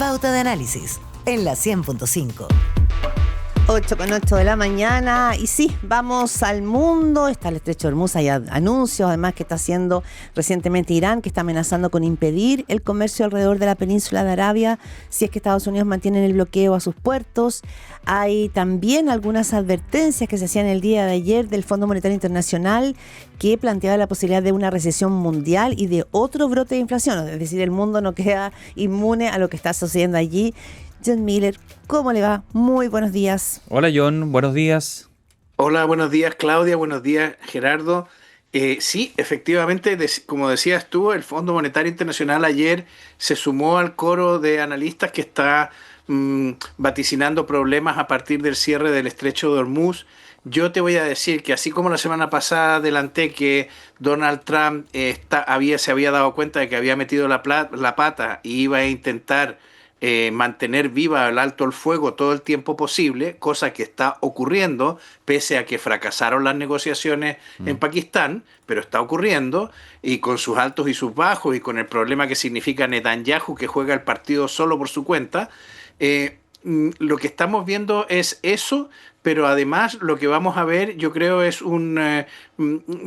Pauta de Análisis, en la 100.5. 8:08 de la mañana. Y sí, vamos al mundo. Está el estrecho de Hormuz, hay anuncios además que está haciendo recientemente Irán, que está amenazando con impedir el comercio alrededor de la península de Arabia si es que Estados Unidos mantiene el bloqueo a sus puertos. Hay también algunas advertencias que se hacían el día de ayer del Fondo Monetario Internacional, que planteaba la posibilidad de una recesión mundial y de otro brote de inflación. Es decir, el mundo no queda inmune a lo que está sucediendo allí. John Miller, ¿cómo le va? Muy buenos días. Hola John, buenos días. Hola, buenos días Claudia, buenos días Gerardo. Sí, efectivamente, como decías tú, el Fondo Monetario Internacional ayer se sumó al coro de analistas que está vaticinando problemas a partir del cierre del estrecho de Hormuz. Yo te voy a decir que así como la semana pasada adelanté que Donald Trump se había dado cuenta de que había metido la pata y iba a intentar mantener viva el alto el fuego todo el tiempo posible, cosa que está ocurriendo, pese a que fracasaron las negociaciones en Pakistán, pero está ocurriendo, y con sus altos y sus bajos, y con el problema que significa Netanyahu, que juega el partido solo por su cuenta. Lo que estamos viendo es eso, pero además lo que vamos a ver, yo creo, es una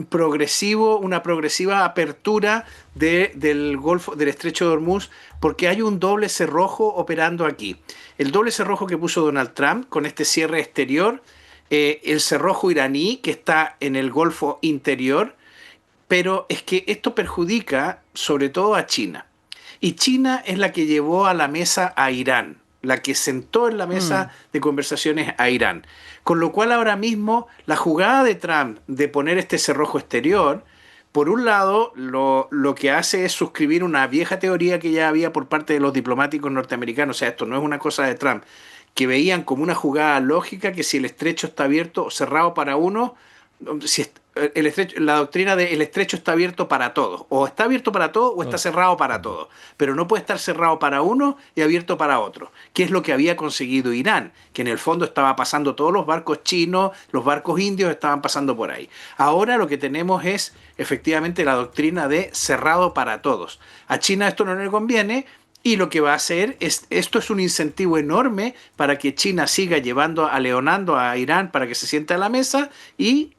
progresiva apertura del Golfo, del Estrecho de Hormuz, porque hay un doble cerrojo operando aquí. El doble cerrojo que puso Donald Trump con este cierre exterior, el cerrojo iraní que está en el Golfo interior, pero es que esto perjudica sobre todo a China. Y China es la que llevó a la mesa a Irán, la que sentó en la mesa de conversaciones a Irán. Con lo cual ahora mismo la jugada de Trump de poner este cerrojo exterior, por un lado lo que hace es suscribir una vieja teoría que ya había por parte de los diplomáticos norteamericanos, o sea, esto no es una cosa de Trump, que veían como una jugada lógica que si el estrecho está abierto o cerrado para uno, la doctrina de el estrecho está abierto para todos, o está abierto para todos o está cerrado para todos, pero no puede estar cerrado para uno y abierto para otro, que es lo que había conseguido Irán, que en el fondo estaba pasando todos los barcos chinos, los barcos indios estaban pasando por ahí. Ahora lo que tenemos es efectivamente la doctrina de cerrado para todos. A China esto no le conviene. Y lo que va a hacer esto es un incentivo enorme para que China siga leonando a Irán para que se siente a la mesa y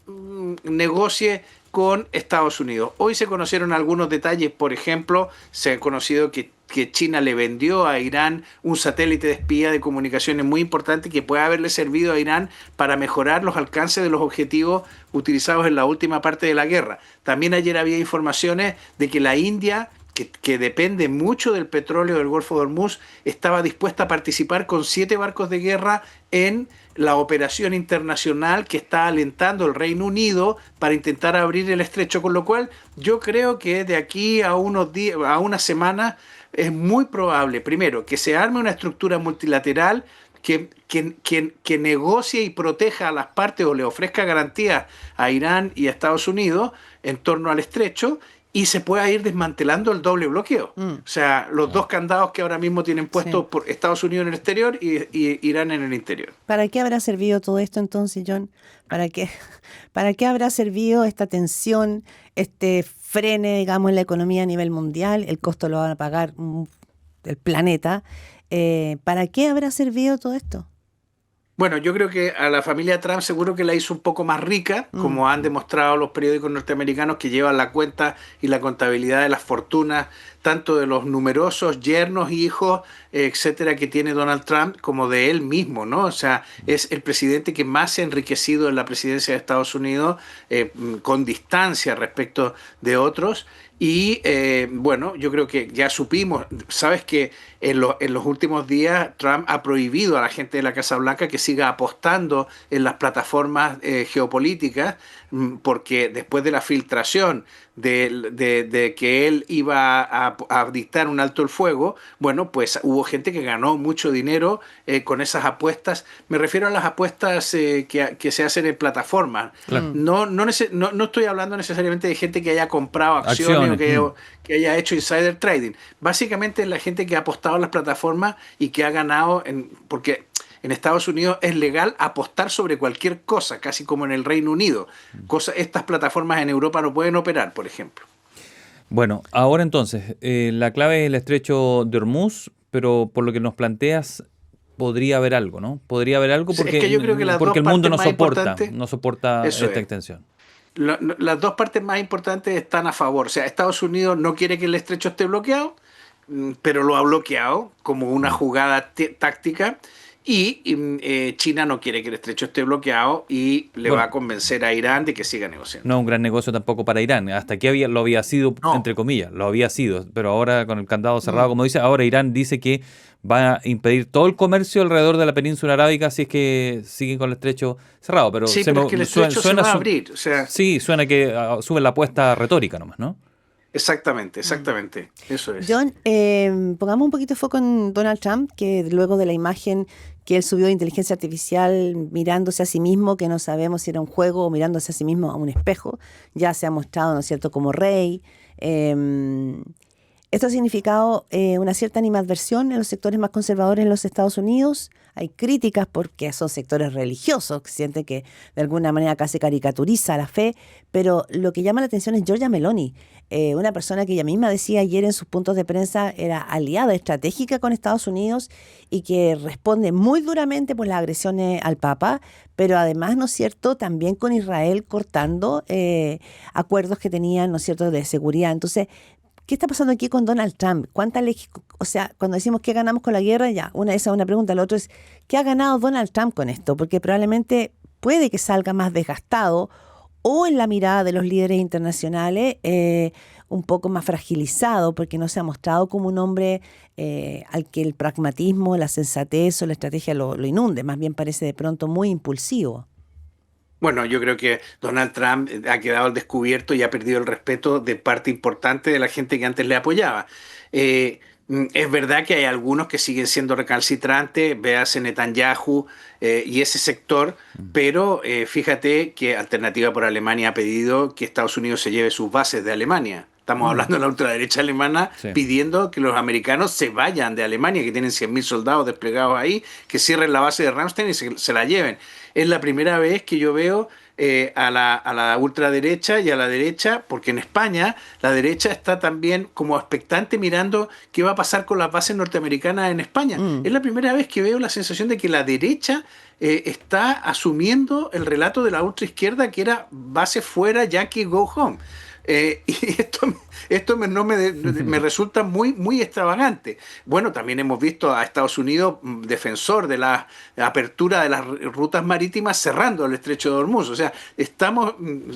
negocie con Estados Unidos. Hoy se conocieron algunos detalles, por ejemplo, se ha conocido que China le vendió a Irán un satélite de espía de comunicaciones muy importante que puede haberle servido a Irán para mejorar los alcances de los objetivos utilizados en la última parte de la guerra. También ayer había informaciones de que la India, que depende mucho del petróleo del Golfo de Hormuz, estaba dispuesta a participar con 7 barcos de guerra en la operación internacional que está alentando el Reino Unido para intentar abrir el estrecho, con lo cual yo creo que de aquí a unos días, a unas semanas, es muy probable, primero, que se arme una estructura multilateral que negocie y proteja a las partes o le ofrezca garantías a Irán y a Estados Unidos en torno al estrecho, y se pueda ir desmantelando el doble bloqueo. O sea, los dos candados que ahora mismo tienen puestos por Estados Unidos en el exterior y Irán en el interior. ¿Para qué habrá servido todo esto entonces, John? ¿Para qué habrá servido esta tensión, este frene, digamos, en la economía a nivel mundial? El costo lo van a pagar el planeta. ¿Para qué habrá servido todo esto? Bueno, yo creo que a la familia Trump seguro que la hizo un poco más rica, como han demostrado los periódicos norteamericanos que llevan la cuenta y la contabilidad de las fortunas, tanto de los numerosos yernos, hijos, etcétera, que tiene Donald Trump, como de él mismo, ¿no? O sea, es el presidente que más se ha enriquecido en la presidencia de Estados Unidos, con distancia respecto de otros. Y bueno, yo creo que ya supimos, sabes que en los últimos días Trump ha prohibido a la gente de la Casa Blanca que siga apostando en las plataformas geopolíticas, porque después de la filtración de que él iba a dictar un alto el fuego, bueno, pues hubo gente que ganó mucho dinero con esas apuestas. Me refiero a las apuestas que se hacen en plataformas. Claro. No estoy hablando necesariamente de gente que haya comprado acciones. O que haya hecho insider trading. Básicamente es la gente que ha apostado en las plataformas y que ha ganado, porque en Estados Unidos es legal apostar sobre cualquier cosa, casi como en el Reino Unido. Estas plataformas en Europa no pueden operar, por ejemplo. Bueno, ahora entonces, la clave es el estrecho de Hormuz, pero por lo que nos planteas, podría haber algo, ¿no? Podría haber algo Sí, porque, es que yo creo que las porque dos el mundo partes más importantes, no soporta eso esta es. extensión. Las dos partes más importantes están a favor. O sea, Estados Unidos no quiere que el estrecho esté bloqueado, pero lo ha bloqueado como una Mm. jugada táctica. Y China no quiere que el estrecho esté bloqueado y le va Bueno, a convencer a Irán de que siga negociando. no es un gran negocio tampoco para Irán. Hasta aquí lo había sido, No. entre comillas, lo había sido. Pero ahora con el candado cerrado, Mm. como dice, ahora Irán dice que va a impedir todo el comercio alrededor de la península arábiga si es que siguen con el estrecho cerrado. Pero Sí, pero es que el estrecho se va a abrir. O sea, sí, suena que sube la apuesta retórica nomás, ¿no? exactamente, exactamente. Eso es. John, pongamos un poquito de foco en Donald Trump, que luego de la imagen que él subió de inteligencia artificial mirándose a sí mismo, que no sabemos si era un juego o mirándose a sí mismo a un espejo, ya se ha mostrado, ¿no es cierto?, como rey. Esto ha significado una cierta animadversión en los sectores más conservadores en los Estados Unidos. Hay críticas porque son sectores religiosos que sienten que de alguna manera acá se caricaturiza la fe, pero lo que llama la atención es Giorgia Meloni, una persona que ella misma decía ayer en sus puntos de prensa era aliada estratégica con Estados Unidos y que responde muy duramente por las agresiones al Papa, pero además, ¿no es cierto?, también con Israel cortando acuerdos que tenían, ¿no es cierto?, de seguridad. Entonces, ¿qué está pasando aquí con Donald Trump? O sea, cuando decimos qué ganamos con la guerra, ya, esa es una pregunta. La otra es, ¿qué ha ganado Donald Trump con esto? Porque probablemente puede que salga más desgastado o en la mirada de los líderes internacionales un poco más fragilizado porque no se ha mostrado como un hombre al que el pragmatismo, la sensatez o la estrategia lo inunde. Más bien parece de pronto muy impulsivo. Bueno, yo creo que Donald Trump ha quedado al descubierto y ha perdido el respeto de parte importante de la gente que antes le apoyaba. Es verdad que hay algunos que siguen siendo recalcitrantes, véase Netanyahu y ese sector, pero fíjate que Alternativa por Alemania ha pedido que Estados Unidos se lleve sus bases de Alemania. Estamos Mm, hablando de la ultraderecha alemana sí. pidiendo que los americanos se vayan de Alemania, que tienen 100.000 soldados desplegados ahí, que cierren la base de Ramstein y se la lleven. Es la primera vez que yo veo a la ultraderecha y a la derecha, porque en España la derecha está también como expectante mirando qué va a pasar con las bases norteamericanas en España. Mm. Es la primera vez que veo la sensación de que la derecha está asumiendo el relato de la ultraizquierda que era base fuera, Yankee, go home. Y esto me resulta muy, muy extravagante. Bueno, también hemos visto a Estados Unidos defensor de la apertura de las rutas marítimas cerrando el estrecho de Hormuz. O sea,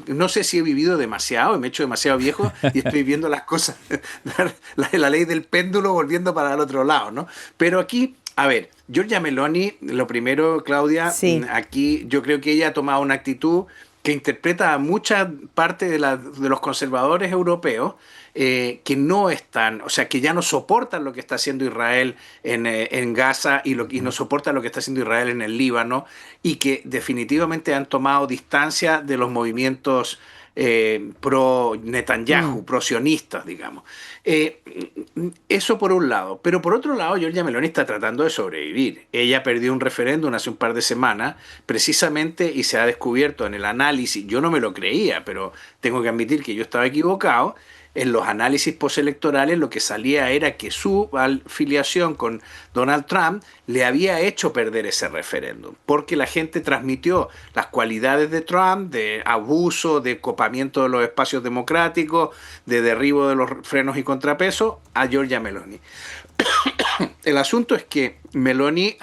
no sé si he vivido demasiado, me he hecho demasiado viejo y estoy viendo las cosas, la ley del péndulo volviendo para el otro lado, ¿no? Pero aquí, a ver, Giorgia Meloni, lo primero, Claudia, Sí. aquí yo creo que ella ha tomado una actitud que interpreta a mucha parte de los conservadores europeos que no están, o sea, que ya no soportan lo que está haciendo Israel en Gaza y no soportan lo que está haciendo Israel en el Líbano y que definitivamente han tomado distancia de los movimientos pro Mm. Netanyahu, pro sionistas, digamos. Eh, Eso por un lado. Pero por otro lado, Giorgia Meloni está tratando de sobrevivir. Ella perdió un referéndum hace un par de semanas, precisamente, y se ha descubierto en el análisis, yo no me lo creía, pero tengo que admitir que yo estaba equivocado. En los análisis postelectorales lo que salía era que su afiliación con Donald Trump le había hecho perder ese referéndum, porque la gente transmitió las cualidades de Trump, de abuso, de copamiento de los espacios democráticos, de derribo de los frenos y contrapesos, a Giorgia Meloni. El asunto es que Meloni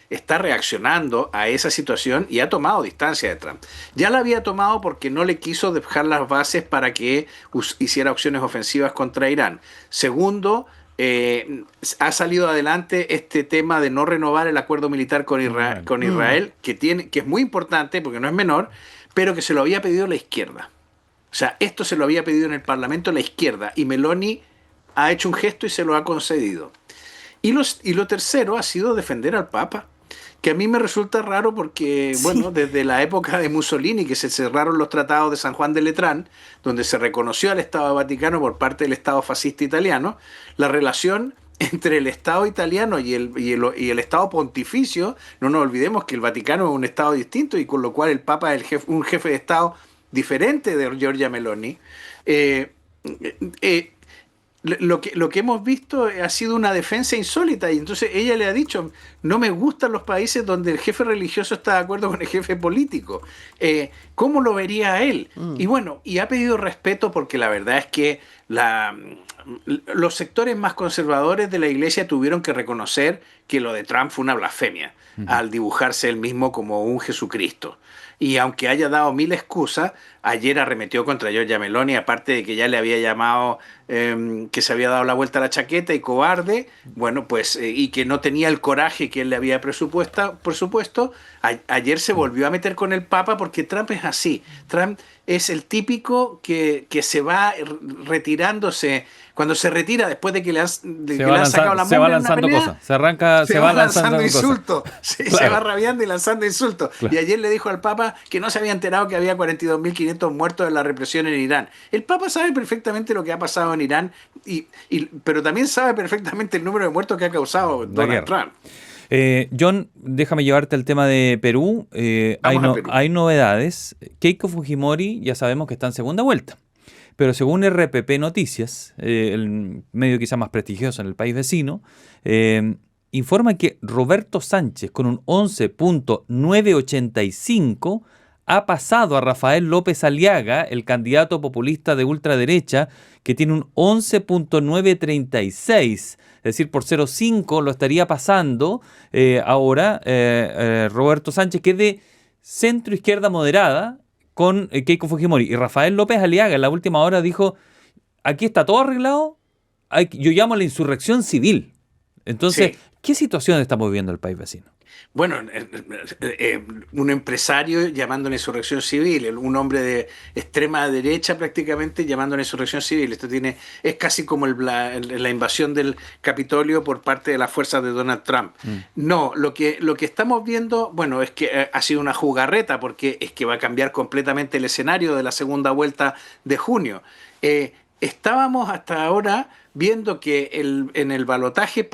está reaccionando a esa situación y ha tomado distancia de Trump. Ya la había tomado porque no le quiso dejar las bases para que hiciera acciones ofensivas contra Irán. Segundo, ha salido adelante este tema de no renovar el acuerdo militar con Bueno. Mm. Israel, que es muy importante porque no es menor, pero que se lo había pedido la izquierda. O sea, esto se lo había pedido en el Parlamento la izquierda y Meloni ha hecho un gesto y se lo ha concedido. Y lo tercero ha sido defender al Papa, que a mí me resulta raro porque, bueno, Sí. desde la época de Mussolini, que se cerraron los tratados de San Juan de Letrán, donde se reconoció al Estado Vaticano por parte del Estado fascista italiano, la relación entre el Estado italiano y el Estado pontificio, no nos olvidemos que el Vaticano es un Estado distinto y con lo cual el Papa es un jefe de Estado diferente de Giorgia Meloni, eh, eh, lo que hemos visto ha sido una defensa insólita y entonces ella le ha dicho, no me gustan los países donde el jefe religioso está de acuerdo con el jefe político. ¿Cómo lo vería él? Y bueno, y ha pedido respeto porque la verdad es que los sectores más conservadores de la iglesia tuvieron que reconocer que lo de Trump fue una blasfemia al dibujarse él mismo como un Jesucristo. Y aunque haya dado mil excusas, ayer arremetió contra Giorgia Meloni, aparte de que ya le había llamado que se había dado la vuelta a la chaqueta y cobarde, bueno, pues, y que no tenía el coraje que él le había presupuesto, por supuesto, ayer se volvió a meter con el Papa porque Trump es así. Trump es el típico que se va retirándose. Cuando se retira después de que le han sacado la mugre se va en una lanzando pelea, cosas, se va lanzando insultos, Claro. se va rabiando y lanzando insultos. Claro. Y ayer le dijo al Papa que no se había enterado que había 42.500 muertos en la represión en Irán. El Papa sabe perfectamente lo que ha pasado en Irán, pero también sabe perfectamente el número de muertos que ha causado Donald Trump. John, déjame llevarte al tema de Perú. Perú. Hay novedades. Keiko Fujimori ya sabemos que está en segunda vuelta. Pero según RPP Noticias, el medio quizá más prestigioso en el país vecino, informa que Roberto Sánchez, con un 11.985, ha pasado a Rafael López Aliaga, el candidato populista de ultraderecha, que tiene un 11.936. Es decir, por 0.5 lo estaría pasando ahora Roberto Sánchez, que es de centro-izquierda moderada, con Keiko Fujimori. Y Rafael López Aliaga en la última hora dijo, aquí está todo arreglado, yo llamo a la insurrección civil. Entonces, Sí. ¿qué situación estamos viviendo el país vecino? Bueno, un empresario llamando a la insurrección civil, un hombre de extrema derecha prácticamente llamando a la insurrección civil. Es casi como la invasión del Capitolio por parte de las fuerzas de Donald Trump. No, lo que estamos viendo, bueno, es que ha sido una jugarreta porque es que va a cambiar completamente el escenario de la segunda vuelta de junio. Estábamos hasta ahora viendo que en el balotaje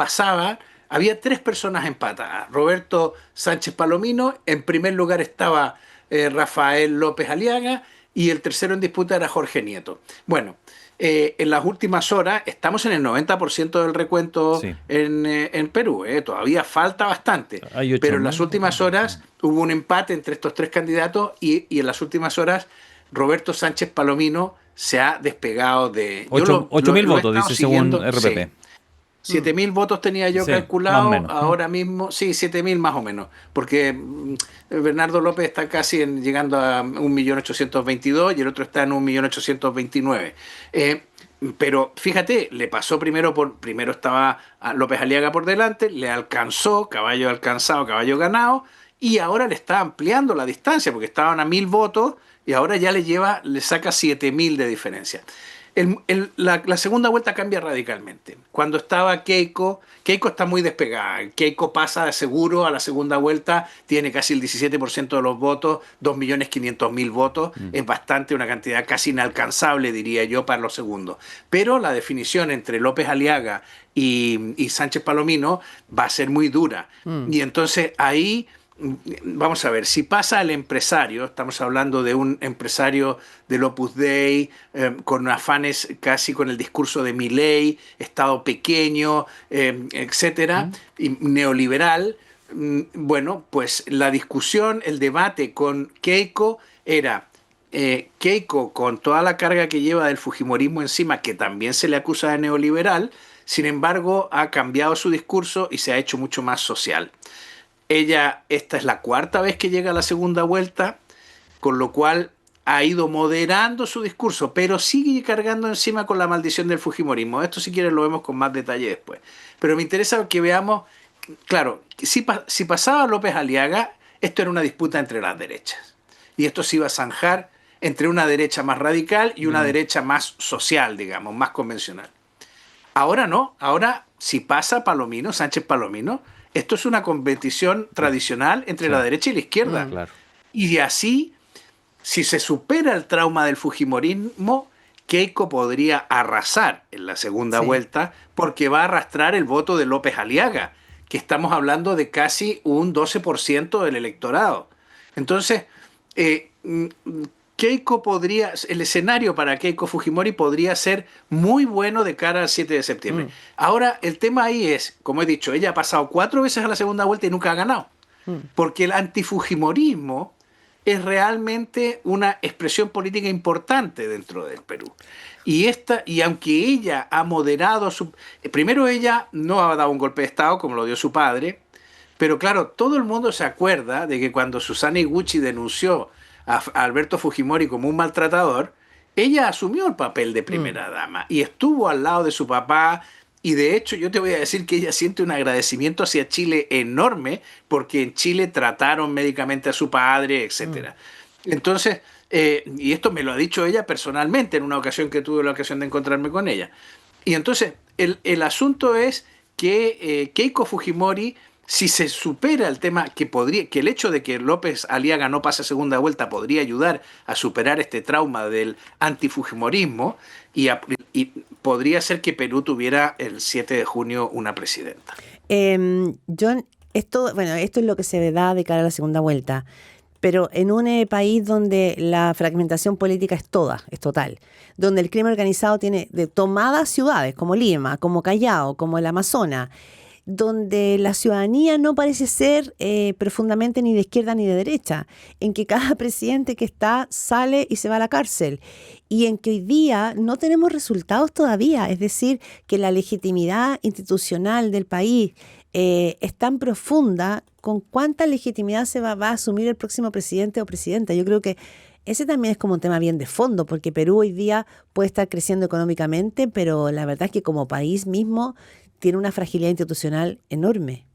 había tres personas empatadas. Roberto Sánchez Palomino, en primer lugar estaba Rafael López Aliaga y el tercero en disputa era Jorge Nieto. Bueno, en las últimas horas estamos en el 90% del recuento Sí. en Perú. Todavía falta bastante. Hay 8.000. Pero en las últimas horas hubo un empate entre estos tres candidatos y en las últimas horas Roberto Sánchez Palomino se ha despegado de... 8.000 votos, dice según siguiendo, RPP. sí. 7.000 votos tenía yo Sí, calculado, más o menos. ahora mismo, sí, 7.000 más o menos, porque Bernardo López está casi llegando a 1.822.000 y el otro está en 1.829.000. Pero fíjate, le pasó primero estaba a López Aliaga por delante, le alcanzó, caballo alcanzado, caballo ganado, y ahora le está ampliando la distancia, porque estaban a 1.000 votos y ahora ya le saca 7.000 de diferencia. La segunda vuelta cambia radicalmente. Cuando estaba Keiko está muy despegada. Keiko pasa de seguro a la segunda vuelta, tiene casi el 17% de los votos, 2.500.000 votos. Es bastante, una cantidad casi inalcanzable, diría yo, para los segundos. Pero la definición entre López Aliaga y Sánchez Palomino va a ser muy dura. Y entonces ahí... Vamos a ver, si pasa al empresario, estamos hablando de un empresario del Opus Dei, con afanes casi con el discurso de Milei, Estado pequeño, etcétera, y neoliberal. Bueno, pues la discusión, el debate con Keiko era Keiko con toda la carga que lleva del fujimorismo encima, que también se le acusa de neoliberal, sin embargo ha cambiado su discurso y se ha hecho mucho más social. Esta es la cuarta vez que llega a la segunda vuelta, con lo cual ha ido moderando su discurso, pero sigue cargando encima con la maldición del fujimorismo. Esto si quieres lo vemos con más detalle después. Pero me interesa que veamos, claro, si pasaba López Aliaga, esto era una disputa entre las derechas. Y esto se iba a zanjar entre una derecha más radical y una derecha más social, digamos, más convencional. Ahora no, ahora si pasa Sánchez Palomino, esto es una competición tradicional entre la derecha y la izquierda. Claro. Y así, si se supera el trauma del fujimorismo, Keiko podría arrasar en la segunda vuelta porque va a arrastrar el voto de López Aliaga, que estamos hablando de casi un 12% del electorado. Entonces, el escenario para Keiko Fujimori podría ser muy bueno de cara al 7 de septiembre. Ahora, el tema ahí es, como he dicho, ella ha pasado 4 veces a la segunda vuelta y nunca ha ganado. Porque el antifujimorismo es realmente una expresión política importante dentro del Perú. Y aunque ella ha moderado primero ella no ha dado un golpe de Estado como lo dio su padre, pero claro, todo el mundo se acuerda de que cuando Susana Iguchi denunció a Alberto Fujimori como un maltratador, ella asumió el papel de primera dama y estuvo al lado de su papá. Y de hecho yo te voy a decir que ella siente un agradecimiento hacia Chile enorme porque en Chile trataron médicamente a su padre, etcétera. Entonces, y esto me lo ha dicho ella personalmente en una ocasión que tuve la ocasión de encontrarme con ella. Y entonces el asunto es que Keiko Fujimori, si se supera el tema, que el hecho de que López Aliaga no pase a segunda vuelta podría ayudar a superar este trauma del antifujimorismo y podría ser que Perú tuviera el 7 de junio una presidenta. John, esto es lo que se da de cara a la segunda vuelta, pero en un país donde la fragmentación política es total, donde el crimen organizado tiene tomadas ciudades como Lima, como Callao, como el Amazonas, donde la ciudadanía no parece ser profundamente ni de izquierda ni de derecha, en que cada presidente que está sale y se va a la cárcel, y en que hoy día no tenemos resultados todavía, es decir, que la legitimidad institucional del país es tan profunda. ¿Con cuánta legitimidad se va a asumir el próximo presidente o presidenta? Yo creo que ese también es como un tema bien de fondo, porque Perú hoy día puede estar creciendo económicamente, pero la verdad es que como país mismo tiene una fragilidad institucional enorme.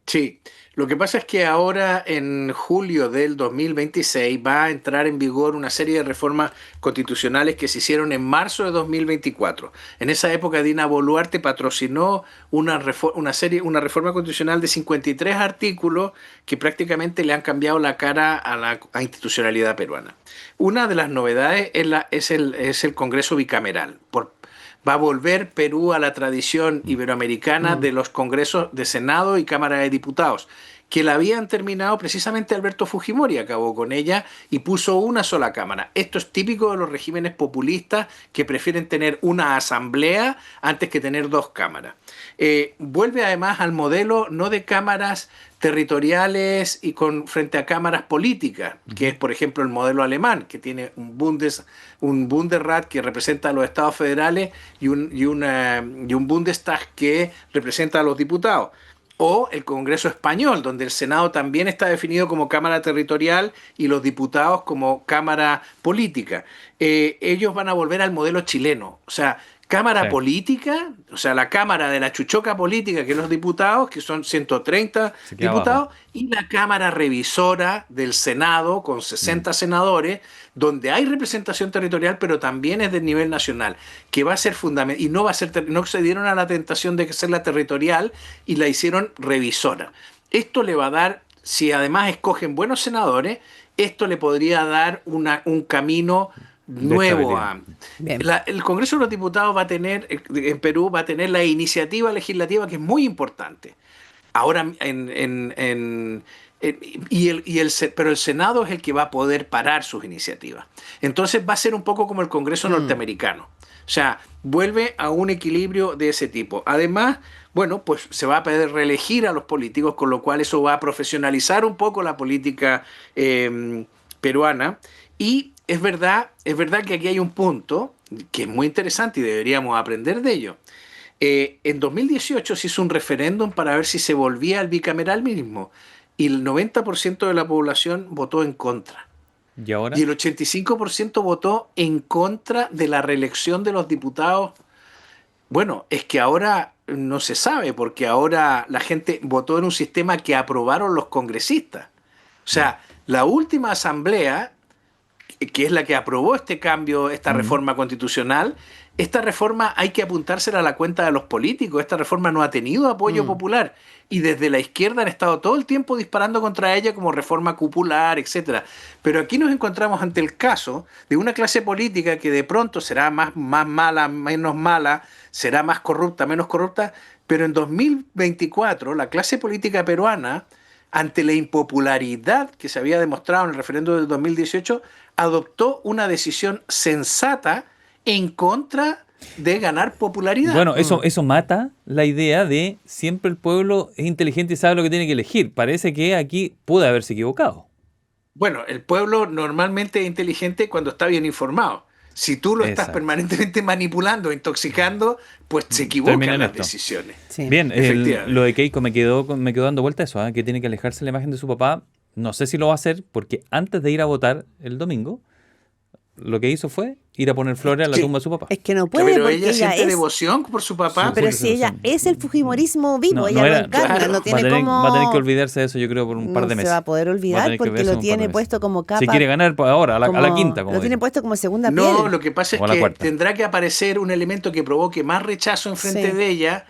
Sí, lo que pasa es que ahora en julio del 2026 va a entrar en vigor una serie de reformas constitucionales que se hicieron en marzo de 2024. En esa época Dina Boluarte patrocinó una reforma constitucional de 53 artículos que prácticamente le han cambiado la cara a la institucionalidad peruana. Una de las novedades es el Congreso bicameral. Va a volver Perú a la tradición iberoamericana de los congresos de Senado y Cámara de Diputados, que la habían terminado precisamente Alberto Fujimori, acabó con ella y puso una sola cámara. Esto es típico de los regímenes populistas que prefieren tener una asamblea antes que tener 2 cámaras. Vuelve además al modelo no de cámaras territoriales y frente a cámaras políticas, que es por ejemplo el modelo alemán, que tiene un Bundesrat que representa a los estados federales y un Bundestag que representa a los diputados. O el Congreso español, donde el Senado también está definido como Cámara Territorial y los diputados como Cámara Política. Ellos van a volver al modelo chileno, o sea, Cámara política, o sea, la Cámara de la chuchoca política, que es los diputados, que son 130 diputados, abajo. Y la Cámara revisora del Senado, con 60 senadores, donde hay representación territorial, pero también es del nivel nacional, que va a ser fundamental, y no se dieron a la tentación de hacerla territorial y la hicieron revisora. Esto le va a dar, si además escogen buenos senadores, esto le podría dar un camino nuevo. El Congreso de los Diputados en Perú va a tener la iniciativa legislativa, que es muy importante. Ahora, pero el Senado es el que va a poder parar sus iniciativas. Entonces va a ser un poco como el Congreso norteamericano. O sea, vuelve a un equilibrio de ese tipo. Además, bueno, pues se va a poder reelegir a los políticos, con lo cual eso va a profesionalizar un poco la política peruana. Y es verdad que aquí hay un punto que es muy interesante y deberíamos aprender de ello. En 2018 se hizo un referéndum para ver si se volvía al bicameralismo y el 90% de la población votó en contra. ¿Y ahora? Y el 85% votó en contra de la reelección de los diputados. Bueno, es que ahora no se sabe, porque ahora la gente votó en un sistema que aprobaron los congresistas. O sea, la última asamblea, que es la que aprobó este cambio, esta reforma constitucional, esta reforma hay que apuntársela a la cuenta de los políticos. Esta reforma no ha tenido apoyo popular y desde la izquierda han estado todo el tiempo disparando contra ella como reforma cupular, etcétera. Pero aquí nos encontramos ante el caso de una clase política que de pronto será más mala, menos mala, será más corrupta, menos corrupta, pero en 2024 la clase política peruana ante la impopularidad que se había demostrado en el referéndum del 2018, adoptó una decisión sensata en contra de ganar popularidad. Bueno, eso mata la idea de siempre el pueblo es inteligente y sabe lo que tiene que elegir. Parece que aquí pudo haberse equivocado. Bueno, el pueblo normalmente es inteligente cuando está bien informado. Si tú lo estás Exacto. permanentemente manipulando, intoxicando, pues se Termina equivocan en las esto. decisiones. Sí. Bien, Efectivamente. lo de Keiko me quedó dando vuelta eso, que tiene que alejarse la imagen de su papá. No sé si lo va a hacer porque antes de ir a votar el domingo, lo que hizo fue ir a poner flores a la Sí. tumba de su papá. Es que no puede Pero porque ella ella siente es... devoción por su papá. Sí, Pero por si eso ella sí. es el fujimorismo vivo, ella lo era- encarna, claro. no tiene como... Va a tener que olvidarse de eso, yo creo, por un par de No meses. se va a poder Va a olvidar tener que porque olvidarse lo un par de tiene meses. puesto como capa. Si quiere ganar, pues ahora, a la quinta, como Lo tiene digo. puesto como segunda No, piel. lo que pasa es O la que cuarta. tendrá que aparecer un elemento que provoque más rechazo enfrente Sí. de ella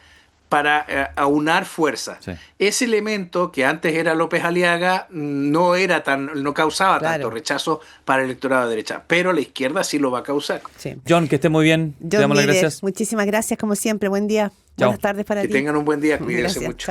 para aunar fuerzas. Sí. Ese elemento que antes era López Aliaga no causaba Claro. tanto rechazo para el electorado de derecha, pero la izquierda sí lo va a causar. Sí. John, que esté muy bien. Te John damos las Miller, gracias. muchísimas gracias como siempre. Buen día. Chao. Buenas tardes para Que ti. tengan un buen día, cuídense Gracias. mucho. Chao.